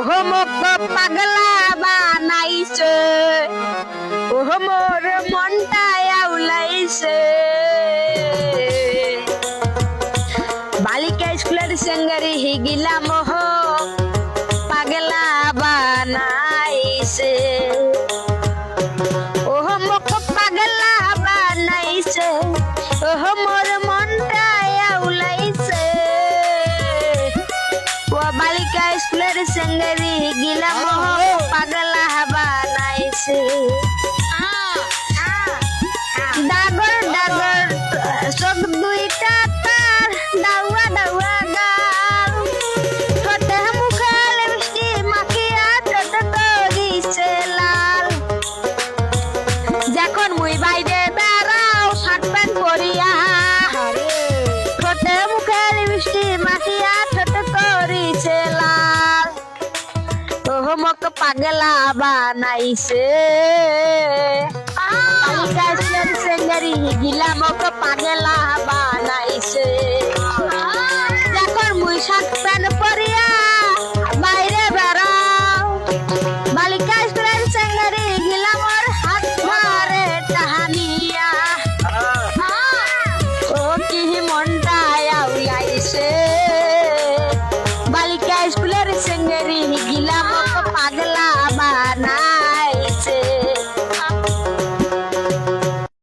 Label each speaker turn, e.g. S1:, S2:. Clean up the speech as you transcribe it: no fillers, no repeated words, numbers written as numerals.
S1: ওহো মোক পাগলা বানাইছে, ওহো মোর মনটা আউলাইছে। বালিকা স্কুলের সেঙ্গারি গিলাম ওহো পাগলা বানাইছে, ওহো মোক পাগলা বানাইছে, ওহো মোর মনটা আউলাইছে। ও বালিকা স্কুলের সেঙ্গারি গিলাম ওহো পাগলা বানাইছে। ডাগর ডাগর চোখ দুইটা তার দাওয়া দাওয়া গাল, ঠোঁটে মুখে লিপস্টিক মাখিয়া ঠোঁট করিছে লাল। যখন মুই বাইরে বেড়াও শার্ট প্যান্ট পরিয়া, ঠোঁটে মুখে লিপস্টিক মাখিয়া ঠোঁট করিছে লাল। ওহো মোক পাগলা বানাইছে, বালিকা স্কুলের সেঙ্গারি গিলা মোক পাগলা বানাইছে। যখন মুই শার্ট প্যান্ট পরিয়া বাইরে বেড়াও, বালিকা স্কুলের সেঙ্গারি গিলা মোর হাত ধরে টাহানিয়া। ও কি মনটা আউলাইছে, বালিকা স্কুলের সেঙ্গারি